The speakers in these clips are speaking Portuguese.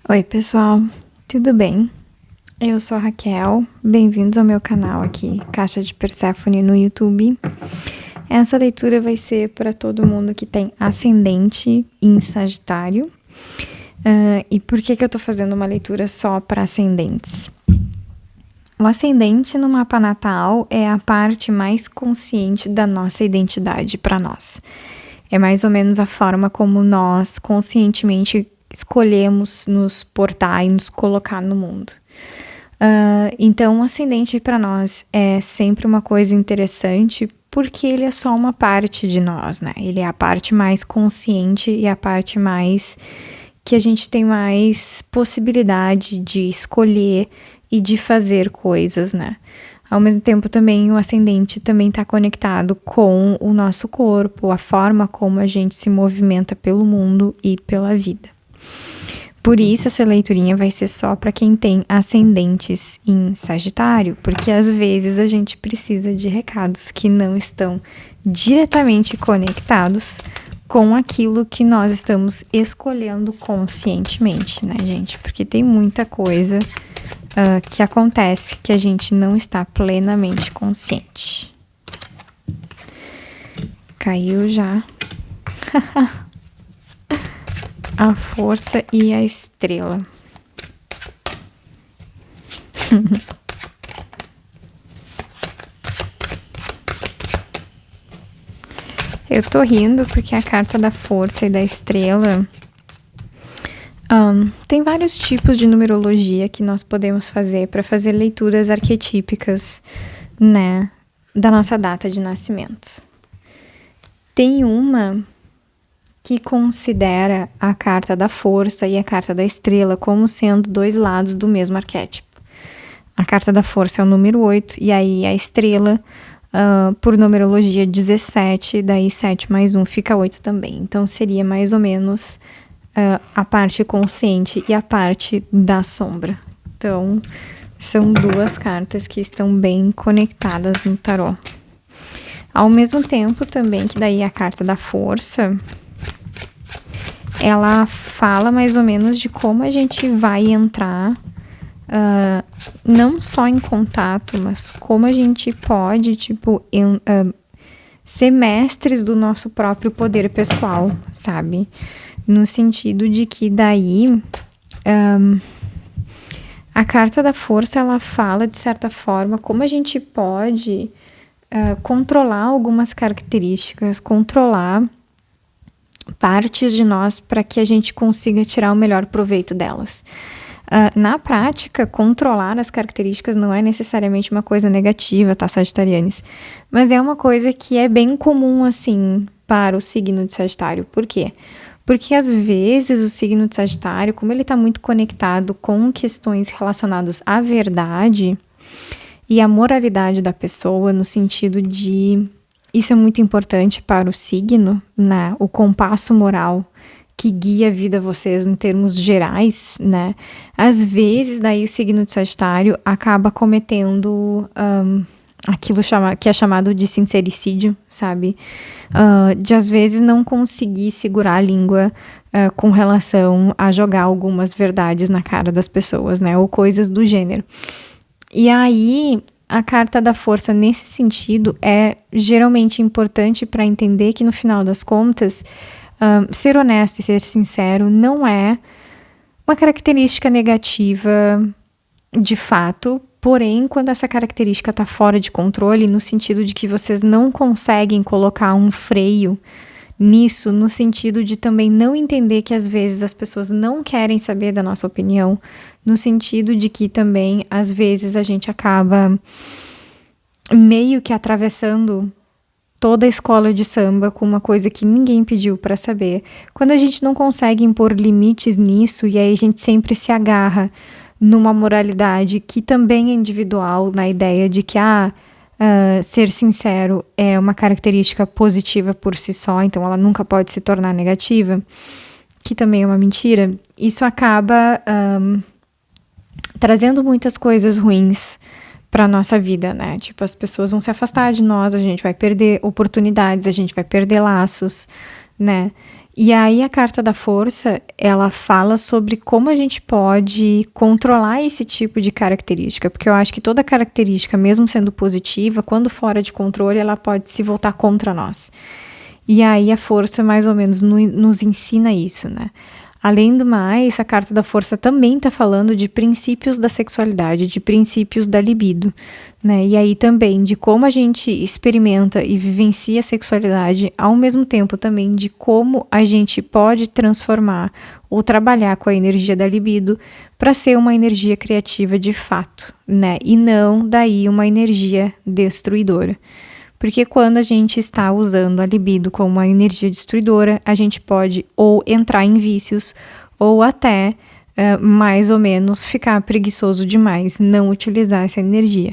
Oi, pessoal, tudo bem? Eu sou a Raquel, bem-vindos ao meu canal aqui, Caixa de Perséfone no YouTube. Essa leitura vai ser para todo mundo que tem ascendente em Sagitário. E por que eu tô fazendo uma leitura só para ascendentes? O ascendente no mapa natal é a parte mais consciente da nossa identidade para nós. É mais ou menos a forma como nós conscientemente escolhemos nos portar e nos colocar no mundo. Então, o ascendente para nós é sempre uma coisa interessante porque ele é só uma parte de nós, né? Ele é a parte mais consciente e a parte mais que a gente tem mais possibilidade de escolher e de fazer coisas, né? Ao mesmo tempo, também o ascendente também está conectado com o nosso corpo, a forma como a gente se movimenta pelo mundo e pela vida. Por isso, essa leiturinha vai ser só para quem tem ascendentes em Sagitário, porque às vezes a gente precisa de recados que não estão diretamente conectados com aquilo que nós estamos escolhendo conscientemente, né, gente? Porque tem muita coisa que acontece que a gente não está plenamente consciente. Caiu já. A força e a estrela. Eu tô rindo porque a carta da força e da estrela tem vários tipos de numerologia que nós podemos fazer para fazer leituras arquetípicas, né, da nossa data de nascimento. Tem uma que considera a carta da força e a carta da estrela como sendo dois lados do mesmo arquétipo. A carta da força é o número 8, e aí a estrela, por numerologia 17, daí 7 mais 1 fica 8 também. Então seria mais ou menos a parte consciente e a parte da sombra. Então são duas cartas que estão bem conectadas no tarô. Ao mesmo tempo também que daí a carta da força, ela fala mais ou menos de como a gente vai entrar, não só em contato, mas como a gente pode, ser mestres do nosso próprio poder pessoal, sabe? No sentido de que daí a carta da força, ela fala, de certa forma, como a gente pode controlar algumas características, controlar partes de nós para que a gente consiga tirar o melhor proveito delas. Na prática, controlar as características não é necessariamente uma coisa negativa, tá, sagitarianes? Mas é uma coisa que é bem comum, assim, para o signo de Sagitário. Por quê? Porque às vezes o signo de Sagitário, como ele está muito conectado com questões relacionadas à verdade e à moralidade da pessoa, no sentido de... Isso é muito importante para o signo, né? O compasso moral que guia a vida de vocês em termos gerais, né? Às vezes, daí o signo de Sagitário acaba cometendo aquilo que é chamado de sincericídio, sabe? De às vezes não conseguir segurar a língua com relação a jogar algumas verdades na cara das pessoas, né? Ou coisas do gênero. E aí, a carta da força, nesse sentido, é geralmente importante para entender que, no final das contas, ser honesto e ser sincero não é uma característica negativa de fato, porém, quando essa característica está fora de controle, no sentido de que vocês não conseguem colocar um freio nisso, no sentido de também não entender que às vezes as pessoas não querem saber da nossa opinião, no sentido de que também às vezes a gente acaba meio que atravessando toda a escola de samba com uma coisa que ninguém pediu para saber. Quando a gente não consegue impor limites nisso, e aí a gente sempre se agarra numa moralidade que também é individual, na ideia de que ser sincero é uma característica positiva por si só, então ela nunca pode se tornar negativa, que também é uma mentira. Isso acaba trazendo muitas coisas ruins para nossa vida, né? Tipo, as pessoas vão se afastar de nós, a gente vai perder oportunidades, a gente vai perder laços, né? E aí a carta da força, ela fala sobre como a gente pode controlar esse tipo de característica, porque eu acho que toda característica, mesmo sendo positiva, quando fora de controle, ela pode se voltar contra nós. E aí a força mais ou menos nos ensina isso, né? Além do mais, a carta da força também está falando de princípios da sexualidade, de princípios da libido, né? E aí também de como a gente experimenta e vivencia a sexualidade, ao mesmo tempo também de como a gente pode transformar ou trabalhar com a energia da libido para ser uma energia criativa de fato, né? E não daí uma energia destruidora. Porque quando a gente está usando a libido como uma energia destruidora, a gente pode ou entrar em vícios ou até mais ou menos ficar preguiçoso demais, não utilizar essa energia.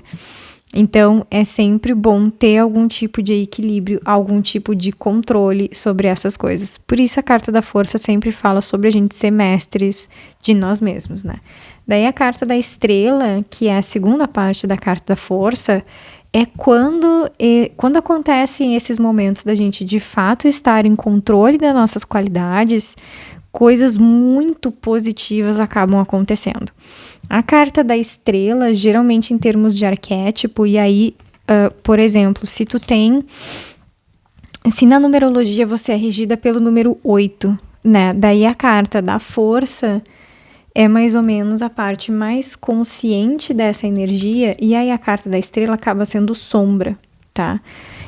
Então, é sempre bom ter algum tipo de equilíbrio, algum tipo de controle sobre essas coisas. Por isso a carta da força sempre fala sobre a gente ser mestres de nós mesmos, né? Daí a carta da estrela, que é a segunda parte da carta da força, é quando acontecem esses momentos da gente de fato estar em controle das nossas qualidades, coisas muito positivas acabam acontecendo. A carta da estrela, geralmente em termos de arquétipo, e aí, por exemplo, se na numerologia você é regida pelo número 8, né? Daí a carta da força é mais ou menos a parte mais consciente dessa energia, e aí a carta da estrela acaba sendo sombra, tá?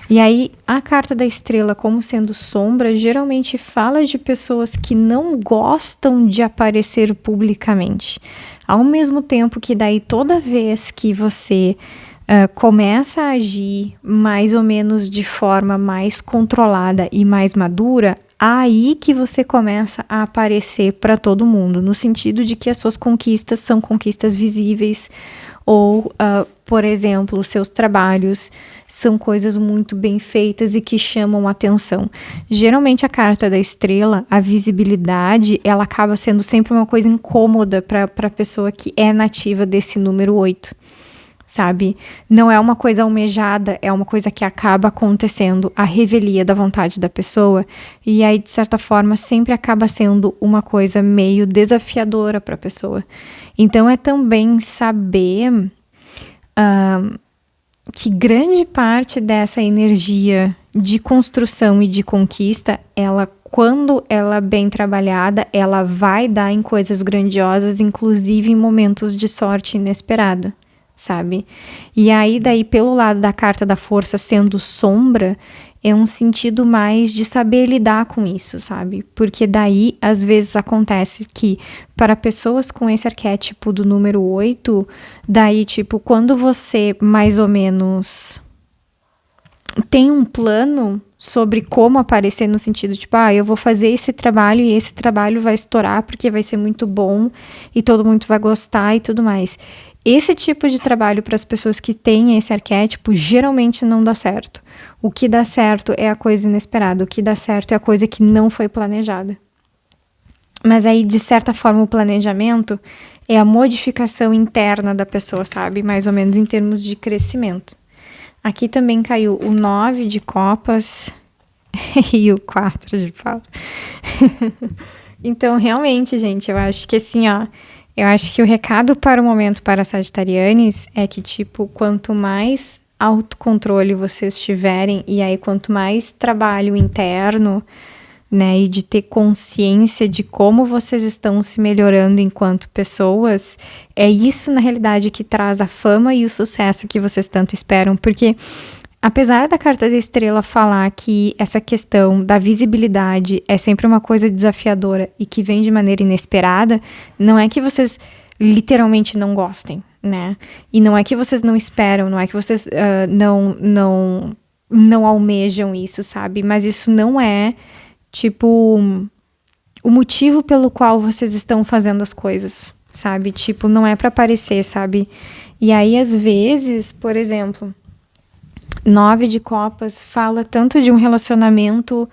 E aí a carta da estrela como sendo sombra geralmente fala de pessoas que não gostam de aparecer publicamente. Ao mesmo tempo que daí toda vez que você começa a agir mais ou menos de forma mais controlada e mais madura, aí que você começa a aparecer para todo mundo, no sentido de que as suas conquistas são conquistas visíveis, ou, por exemplo, os seus trabalhos são coisas muito bem feitas e que chamam atenção. Geralmente a carta da estrela, a visibilidade, ela acaba sendo sempre uma coisa incômoda para a pessoa que é nativa desse número 8. Sabe? Não é uma coisa almejada, é uma coisa que acaba acontecendo, a revelia da vontade da pessoa, e aí, de certa forma, sempre acaba sendo uma coisa meio desafiadora para a pessoa. Então, é também saber que grande parte dessa energia de construção e de conquista, quando ela é bem trabalhada, ela vai dar em coisas grandiosas, inclusive em momentos de sorte inesperada. Sabe? E aí daí pelo lado da carta da força sendo sombra, é um sentido mais de saber lidar com isso, sabe? Porque daí às vezes acontece que para pessoas com esse arquétipo do número 8, daí tipo, quando você mais ou menos tem um plano sobre como aparecer no sentido tipo, eu vou fazer esse trabalho e esse trabalho vai estourar porque vai ser muito bom e todo mundo vai gostar e tudo mais. Esse tipo de trabalho para as pessoas que têm esse arquétipo geralmente não dá certo. O que dá certo é a coisa inesperada, o que dá certo é a coisa que não foi planejada. Mas aí, de certa forma, o planejamento é a modificação interna da pessoa, sabe? Mais ou menos em termos de crescimento. Aqui também caiu o 9 de copas e o 4 de paus. Então, realmente, gente, eu acho que assim, eu acho que o recado para o momento para sagitarianes é que, tipo, quanto mais autocontrole vocês tiverem, e aí quanto mais trabalho interno, né, e de ter consciência de como vocês estão se melhorando enquanto pessoas, é isso, na realidade, que traz a fama e o sucesso que vocês tanto esperam, porque apesar da carta da estrela falar que essa questão da visibilidade é sempre uma coisa desafiadora e que vem de maneira inesperada, não é que vocês literalmente não gostem, né? E não é que vocês não esperam, não é que vocês não almejam isso, sabe? Mas isso não é, tipo, o motivo pelo qual vocês estão fazendo as coisas, sabe? Tipo, não é pra aparecer, sabe? E aí, às vezes, por exemplo, 9 de copas fala tanto de um relacionamento,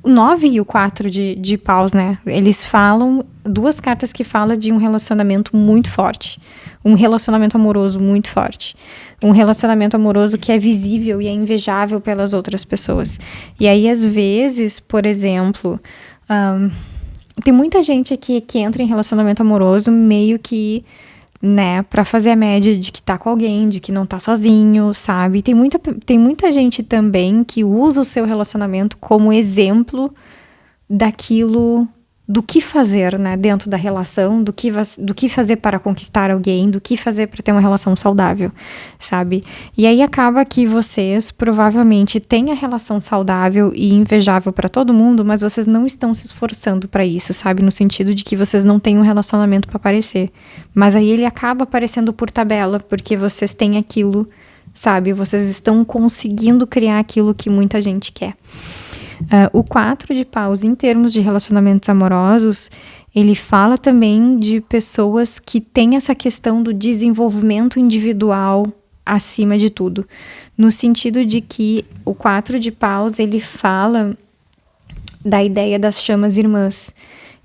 o 9 e o 4 de paus, né? Eles falam, duas cartas que falam de um relacionamento muito forte, um relacionamento amoroso muito forte, um relacionamento amoroso que é visível e é invejável pelas outras pessoas. E aí, às vezes, por exemplo, Tem muita gente aqui que entra em relacionamento amoroso meio que, né, pra fazer a média de que tá com alguém, de que não tá sozinho, sabe? Tem muita gente também que usa o seu relacionamento como exemplo daquilo, do que fazer, né, dentro da relação, do que fazer para conquistar alguém, do que fazer para ter uma relação saudável, sabe? E aí acaba que vocês provavelmente têm a relação saudável e invejável para todo mundo, mas vocês não estão se esforçando para isso, sabe? No sentido de que vocês não têm um relacionamento para aparecer. Mas aí ele acaba aparecendo por tabela, porque vocês têm aquilo, sabe? Vocês estão conseguindo criar aquilo que muita gente quer. O 4 de paus, em termos de relacionamentos amorosos, ele fala também de pessoas que têm essa questão do desenvolvimento individual acima de tudo. No sentido de que o 4 de paus, ele fala da ideia das chamas irmãs.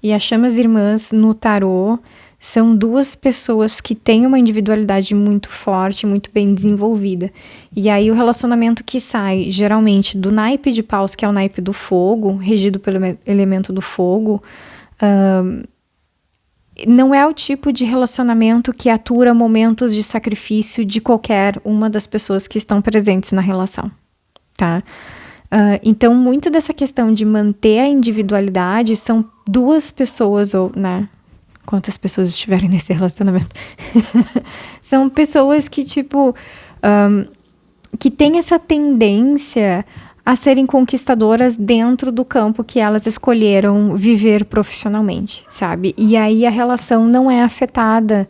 E as chamas irmãs no tarô são duas pessoas que têm uma individualidade muito forte, muito bem desenvolvida. E aí o relacionamento que sai, geralmente, do naipe de paus, que é o naipe do fogo, regido pelo elemento do fogo, não é o tipo de relacionamento que atura momentos de sacrifício de qualquer uma das pessoas que estão presentes na relação, tá? Então, muito dessa questão de manter a individualidade são duas pessoas, ou, né? Quantas pessoas estiverem nesse relacionamento. São pessoas que, tipo, que têm essa tendência a serem conquistadoras dentro do campo que elas escolheram viver profissionalmente, sabe? E aí a relação não é afetada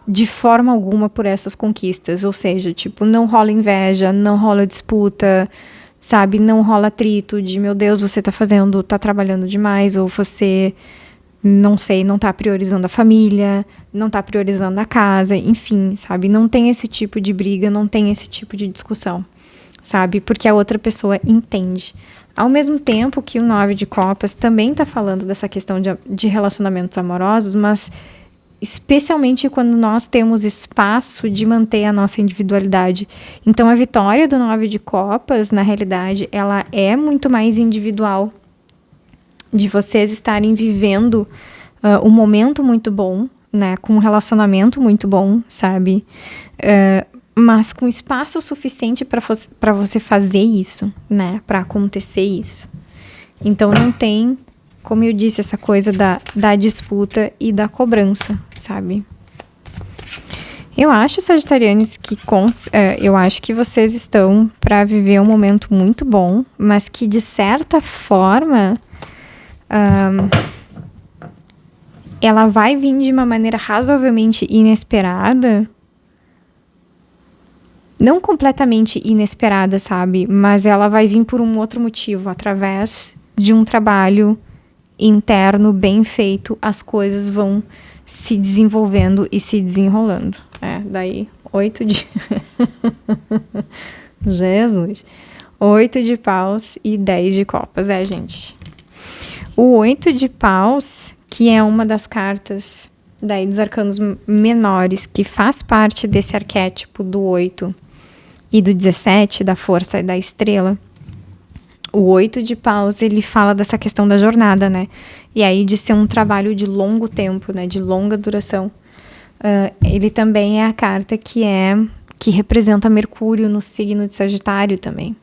de forma alguma por essas conquistas. Ou seja, tipo, não rola inveja, não rola disputa, sabe? Não rola atrito de, meu Deus, você tá trabalhando demais, ou você... não sei, não tá priorizando a família, não tá priorizando a casa, enfim, sabe? Não tem esse tipo de briga, não tem esse tipo de discussão, sabe? Porque a outra pessoa entende. Ao mesmo tempo que o 9 de copas também tá falando dessa questão de relacionamentos amorosos, mas especialmente quando nós temos espaço de manter a nossa individualidade. Então, a vitória do 9 de copas, na realidade, ela é muito mais individual, de vocês estarem vivendo um momento muito bom, né, com um relacionamento muito bom, sabe, mas com espaço suficiente para você fazer isso, né, para acontecer isso. Então não tem, como eu disse, essa coisa da disputa e da cobrança, sabe. Eu acho, sagitarianos, que eu acho que vocês estão para viver um momento muito bom, mas que de certa forma ela vai vir de uma maneira razoavelmente inesperada, não completamente inesperada, sabe, mas ela vai vir por um outro motivo, através de um trabalho interno bem feito, as coisas vão se desenvolvendo e se desenrolando. Daí 8 de Jesus, 8 de paus e 10 de copas, gente. O 8 de paus, que é uma das cartas daí dos arcanos menores, que faz parte desse arquétipo do 8 e do 17, da força e da estrela. O 8 de paus, ele fala dessa questão da jornada, né? E aí de ser um trabalho de longo tempo, né? De longa duração. Ele também é a carta que representa Mercúrio no signo de Sagitário também.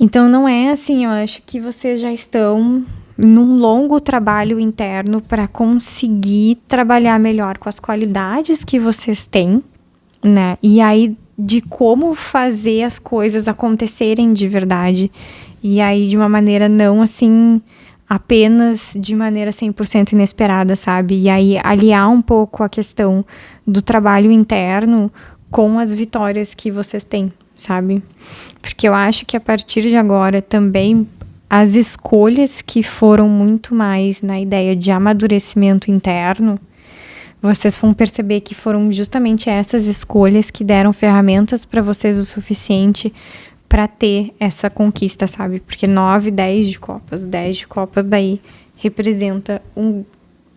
Então, não é assim, eu acho que vocês já estão num longo trabalho interno para conseguir trabalhar melhor com as qualidades que vocês têm, né? E aí, de como fazer as coisas acontecerem de verdade. E aí, de uma maneira não, assim, apenas de maneira 100% inesperada, sabe? E aí, aliar um pouco a questão do trabalho interno com as vitórias que vocês têm, sabe? Porque eu acho que a partir de agora também as escolhas que foram muito mais na ideia de amadurecimento interno, vocês vão perceber que foram justamente essas escolhas que deram ferramentas para vocês o suficiente para ter essa conquista, sabe? Porque 9, 10 de copas, 10 de copas daí representa um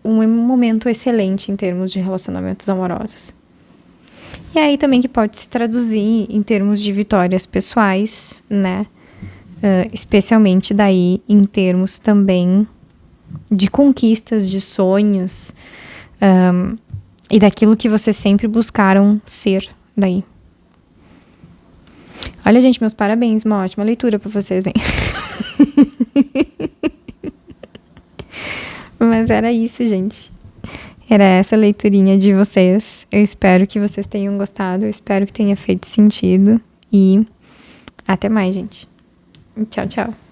momento excelente em termos de relacionamentos amorosos. E aí também que pode se traduzir em termos de vitórias pessoais, né? especialmente daí em termos também de conquistas, de sonhos, e daquilo que vocês sempre buscaram ser daí. Olha, gente, meus parabéns, uma ótima leitura pra vocês, hein? Mas era isso, gente. Era essa leiturinha de vocês. Eu espero que vocês tenham gostado, eu espero que tenha feito sentido. E até mais, gente. Tchau, tchau.